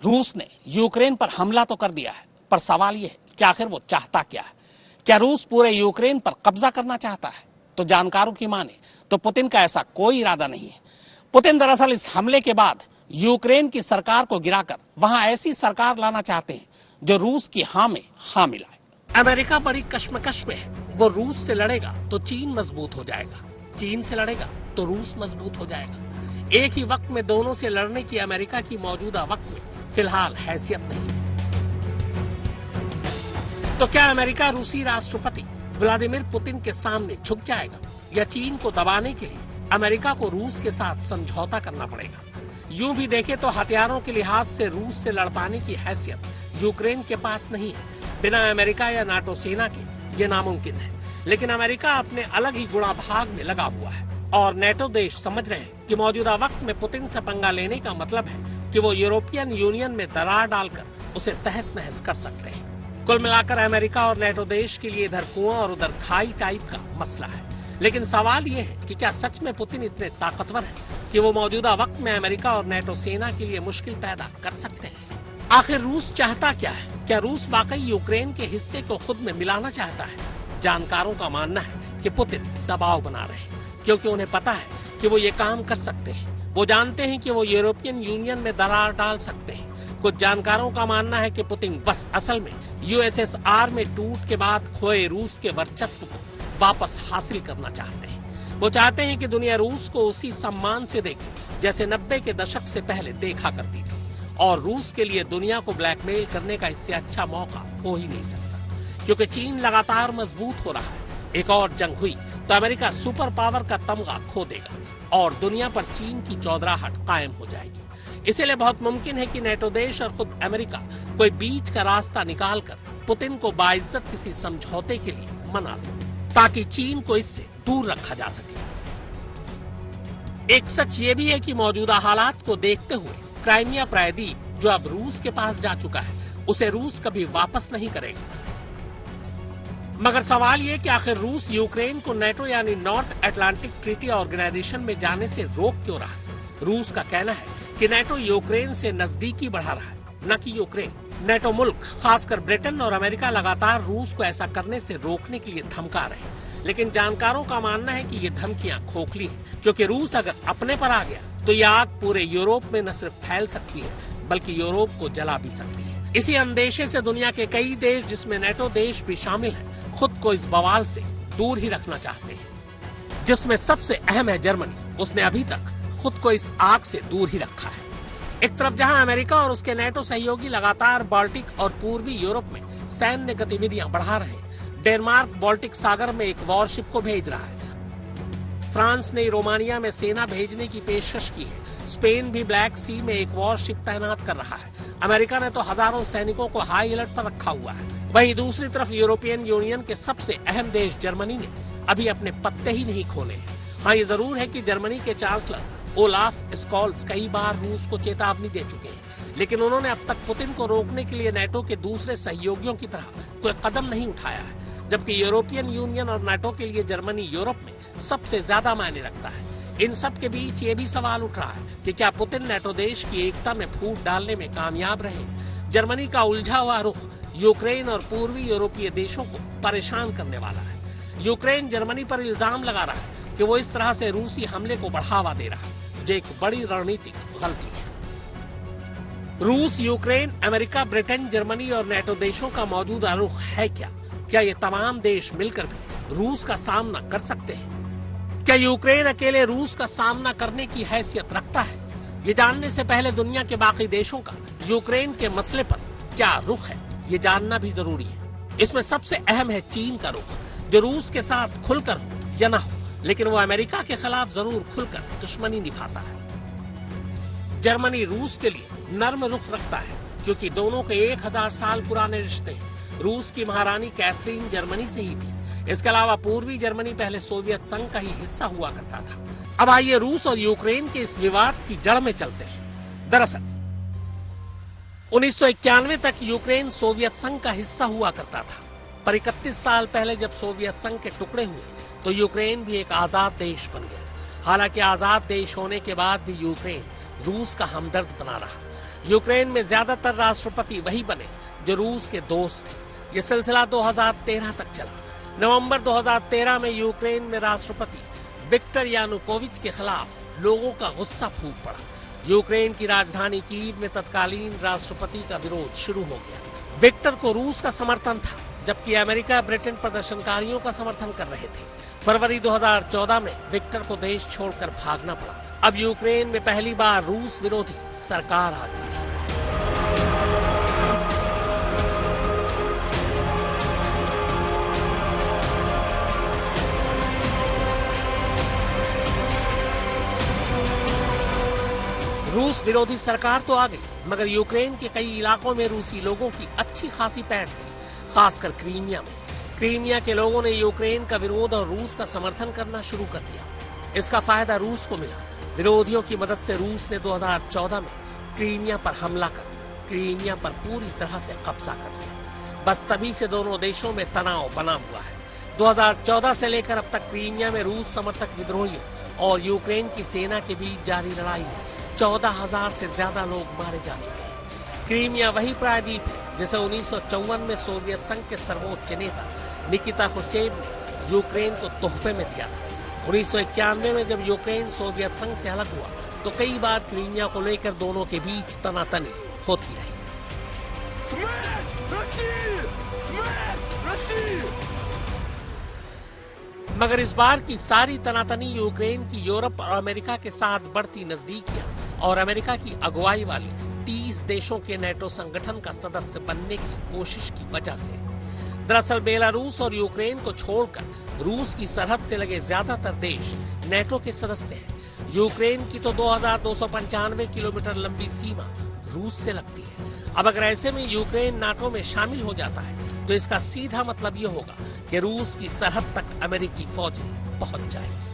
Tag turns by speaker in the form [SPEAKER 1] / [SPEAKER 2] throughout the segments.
[SPEAKER 1] रूस ने यूक्रेन पर हमला तो कर दिया है, पर सवाल यह है कि आखिर वो चाहता क्या है। क्या रूस पूरे यूक्रेन पर कब्जा करना चाहता है? तो जानकारों की माने तो पुतिन का ऐसा कोई इरादा नहीं है। पुतिन दरअसल इस हमले के बाद यूक्रेन की सरकार को गिराकर वहां ऐसी सरकार लाना चाहते हैं जो रूस की हां में हां मिलाए। अमेरिका बड़ी कश्मकश में है। वो रूस से लड़ेगा तो चीन मजबूत हो जाएगा, चीन से लड़ेगा तो रूस मजबूत हो जाएगा। एक ही वक्त में दोनों से लड़ने की अमेरिका की मौजूदा वक्त में फिलहाल हैसियत नहीं है। तो क्या अमेरिका रूसी राष्ट्रपति व्लादिमीर पुतिन के सामने झुक जाएगा, या चीन को दबाने के लिए अमेरिका को रूस के साथ समझौता करना पड़ेगा? यूं भी देखे तो हथियारों के लिहाज से रूस से लड़ पाने की हैसियत यूक्रेन के पास नहीं है। बिना अमेरिका या नाटो सेना के ये नामुमकिन है। लेकिन अमेरिका अपने अलग ही गुणाभाग में लगा हुआ है और नेटो देश समझ रहे हैं कि मौजूदा वक्त में पुतिन से पंगा लेने का मतलब है कि वो यूरोपियन यूनियन में दरार डालकर उसे तहस नहस कर सकते हैं। कुल मिलाकर अमेरिका और नेटो देश के लिए इधर कुआं और उधर खाई टाइप का मसला है। लेकिन सवाल ये है कि क्या सच में पुतिन इतने ताकतवर है कि वो मौजूदा वक्त में अमेरिका और नेटो सेना के लिए मुश्किल पैदा कर सकते हैं? आखिर रूस चाहता क्या है? क्या रूस वाकई यूक्रेन के हिस्से को खुद में मिलाना चाहता है? जानकारों का मानना है कि पुतिन दबाव बना रहे हैं, क्योंकि उन्हें पता है कि वो ये काम कर सकते हैं। वो जानते हैं कि वो यूरोपियन यूनियन में दरार डाल सकते हैं। कुछ जानकारों का मानना है कि पुतिन बस असल में यूएसएसआर में टूट के बाद खोए रूस के वर्चस्व को वापस हासिल करना चाहते हैं। वो चाहते हैं कि दुनिया रूस को उसी सम्मान से देखे जैसे 90 के दशक से पहले देखा करती थी, और रूस के लिए दुनिया को ब्लैकमेल करने का इससे अच्छा मौका हो ही नहीं सकता, क्योंकि चीन लगातार मजबूत हो रहा है। एक और जंग हुई तो अमेरिका सुपर पावर का तमगा खो देगा और दुनिया पर चीन की चौधराहट कायम हो जाएगी। इसलिए बहुत मुमकिन है कि नेटो देश और खुद अमेरिका कोई बीच का रास्ता निकालकर पुतिन को बाइज्जत किसी समझौते के लिए मना ले, ताकि चीन को इससे दूर रखा जा सके। एक सच ये भी है कि मौजूदा हालात को देखते हुए क्राइमिया प्रायद्वीप जो अब रूस के पास जा चुका है, उसे रूस कभी वापस नहीं करेगा। मगर सवाल ये कि आखिर रूस यूक्रेन को नेटो यानी नॉर्थ अटलांटिक ट्रीटी ऑर्गेनाइजेशन में जाने से रोक क्यों रहा है? रूस का कहना है कि नेटो यूक्रेन से नजदीकी बढ़ा रहा है, न कि यूक्रेन। नेटो मुल्क खासकर ब्रिटेन और अमेरिका लगातार रूस को ऐसा करने से रोकने के लिए धमका रहे हैं। लेकिन जानकारों का मानना है कि ये धमकियां खोखली हैं, क्योंकि रूस अगर अपने पर आ गया तो यह आग पूरे यूरोप में न सिर्फ फैल सकती है बल्कि यूरोप को जला भी सकती है। इसी अंदेशे से दुनिया के कई देश, जिसमें नेटो देश भी शामिल हैं, खुद को इस बवाल से दूर ही रखना चाहते हैं। जिसमें सबसे अहम है जर्मनी। उसने अभी तक खुद को इस आग से दूर ही रखा है। एक तरफ जहां अमेरिका और उसके नेटो सहयोगी लगातार बाल्टिक और पूर्वी यूरोप में सैन्य गतिविधियां बढ़ा रहे हैं। डेनमार्क बाल्टिक सागर में एक वॉरशिप को भेज रहा है। फ्रांस ने रोमानिया में सेना भेजने की पेशकश की है। स्पेन भी ब्लैक सी में एक वॉरशिप तैनात कर रहा है। अमेरिका ने तो हजारों सैनिकों को हाई अलर्ट पर रखा हुआ है। वहीं दूसरी तरफ यूरोपियन यूनियन के सबसे अहम देश जर्मनी ने अभी अपने पत्ते ही नहीं खोले हैं। हाँ, ये जरूर है कि जर्मनी के चांसलर ओलाफ स्कॉल्स कई बार रूस को चेतावनी दे चुके हैं, लेकिन उन्होंने अब तक पुतिन को रोकने के लिए नेटो के दूसरे सहयोगियों की तरह कोई कदम नहीं उठाया है। जबकि यूरोपियन यूनियन और नाटो के लिए जर्मनी यूरोप में सबसे ज्यादा मायने रखता है। इन सब के बीच ये भी सवाल उठ रहा है कि क्या पुतिन नेटो देश की एकता में फूट डालने में कामयाब रहे? जर्मनी का उलझा हुआ रुख यूक्रेन और पूर्वी यूरोपीय देशों को परेशान करने वाला है। यूक्रेन जर्मनी पर इल्जाम लगा रहा है कि वो इस तरह से रूसी हमले को बढ़ावा दे रहा है, जो एक बड़ी रणनीतिक गलती है। रूस, यूक्रेन, अमेरिका, ब्रिटेन, जर्मनी और नेटो देशों का मौजूदा रुख है क्या? क्या ये तमाम देश मिलकर भी रूस का सामना कर सकते हैं? क्या यूक्रेन अकेले रूस का सामना करने की हैसियत रखता है? ये जानने से पहले दुनिया के बाकी देशों का यूक्रेन के मसले पर क्या रुख है, ये जानना भी जरूरी है। इसमें सबसे अहम है चीन का रुख, जो रूस के साथ खुलकर हो या ना हो, लेकिन वो अमेरिका के खिलाफ जरूर खुलकर दुश्मनी निभाता है। जर्मनी रूस के लिए नर्म रुख रखता है, क्योंकि दोनों के 1000 साल पुराने रिश्ते हैं। रूस की महारानी कैथरीन जर्मनी से ही थी। इसके अलावा पूर्वी जर्मनी पहले सोवियत संघ का ही हिस्सा हुआ करता था। अब आइए रूस और यूक्रेन के इस विवाद की जड़ में चलते हैं। दरअसल 1991 तक यूक्रेन सोवियत संघ का हिस्सा हुआ करता था, पर 31 साल पहले जब सोवियत संघ के टुकड़े हुए तो यूक्रेन भी एक आजाद देश बन गया। हालांकि आजाद देश होने के बाद भी यूक्रेन रूस का हमदर्द बना रहा। यूक्रेन में ज्यादातर राष्ट्रपति वही बने जो रूस के दोस्त थे। ये सिलसिला 2013 तक चला। नवंबर 2013 में यूक्रेन में राष्ट्रपति विक्टर यानुकोविच के खिलाफ लोगों का गुस्सा फूट पड़ा। यूक्रेन की राजधानी कीव में तत्कालीन राष्ट्रपति का विरोध शुरू हो गया। विक्टर को रूस का समर्थन था, जबकि अमेरिका ब्रिटेन प्रदर्शनकारियों का समर्थन कर रहे थे। फरवरी 2014 में विक्टर को देश छोड़कर भागना पड़ा। अब यूक्रेन में पहली बार रूस विरोधी सरकार आ गई थी। रूस विरोधी सरकार तो आ गई, मगर यूक्रेन के कई इलाकों में रूसी लोगों की अच्छी खासी पैठ थी, खासकर क्रीमिया में। क्रीमिया के लोगों ने यूक्रेन का विरोध और रूस का समर्थन करना शुरू कर दिया। इसका फायदा रूस को मिला। विरोधियों की मदद से रूस ने 2014 में क्रीमिया पर हमला कर क्रीमिया पर पूरी तरह से कब्जा कर लिया। बस तभी से दोनों देशों में तनाव बना हुआ है। 2014 से लेकर अब तक क्रीमिया में रूस समर्थक विद्रोहियों और यूक्रेन की सेना के बीच जारी लड़ाई में 14,000 से ज्यादा लोग मारे जा चुके हैं। क्रीमिया वही प्रायद्वीप है जिसे 1954 में सोवियत संघ के सर्वोच्च नेता निकिता खुश्चेव ने यूक्रेन को तोहफे में दिया था। 1991 में जब यूक्रेन सोवियत संघ से अलग हुआ तो कई बार क्रीमिया को लेकर दोनों के बीच तनातनी होती रही। मगर इस बार की सारी तनातनी यूक्रेन की यूरोप और अमेरिका के साथ बढ़ती नजदीकियां और अमेरिका की अगुवाई वाली 30 देशों के नेटो संगठन का सदस्य बनने की कोशिश की वजह से। दरअसल बेलारूस और यूक्रेन को छोड़कर रूस की सरहद से लगे ज्यादातर देश नेटो के सदस्य हैं। यूक्रेन की तो 2295 किलोमीटर लंबी सीमा रूस से लगती है। अब अगर ऐसे में यूक्रेन नाटो में शामिल हो जाता है तो इसका सीधा मतलब ये होगा कि रूस की सरहद तक अमेरिकी फौजें पहुंच जाएंगी।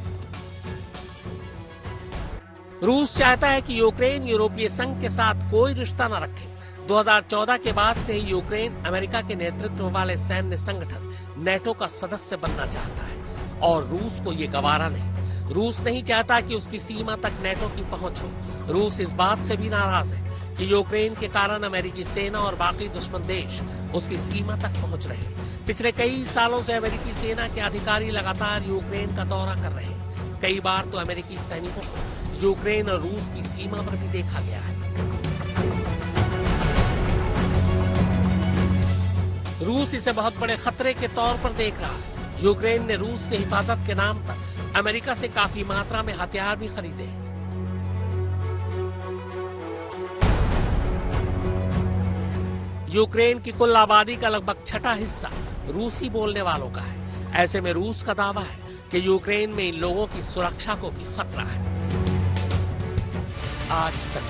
[SPEAKER 1] रूस चाहता है कि यूक्रेन यूरोपीय संघ के साथ कोई रिश्ता न रखे। 2014 के बाद से ही यूक्रेन अमेरिका के नेतृत्व वाले सैन्य संगठन नेटो का सदस्य बनना चाहता है और रूस को ये गवारा नहीं। रूस नहीं चाहता कि उसकी सीमा तक नेटो की पहुंच हो। रूस इस बात से भी नाराज है कि यूक्रेन के कारण अमेरिकी सेना और बाकी दुश्मन देश उसकी सीमा तक पहुंच रहे हैं। पिछले कई सालों से अमेरिकी सेना के अधिकारी लगातार यूक्रेन का दौरा कर रहे हैं। कई बार तो अमेरिकी सैनिकों को यूक्रेन और रूस की सीमा पर भी देखा गया है। रूस इसे बहुत बड़े खतरे के तौर पर देख रहा है। यूक्रेन ने रूस से हिफाजत के नाम पर अमेरिका से काफी मात्रा में हथियार भी खरीदे हैं। यूक्रेन की कुल आबादी का लगभग छठा हिस्सा रूसी बोलने वालों का है। ऐसे में रूस का दावा है कि यूक्रेन में इन लोगों की सुरक्षा को भी खतरा है। आज तक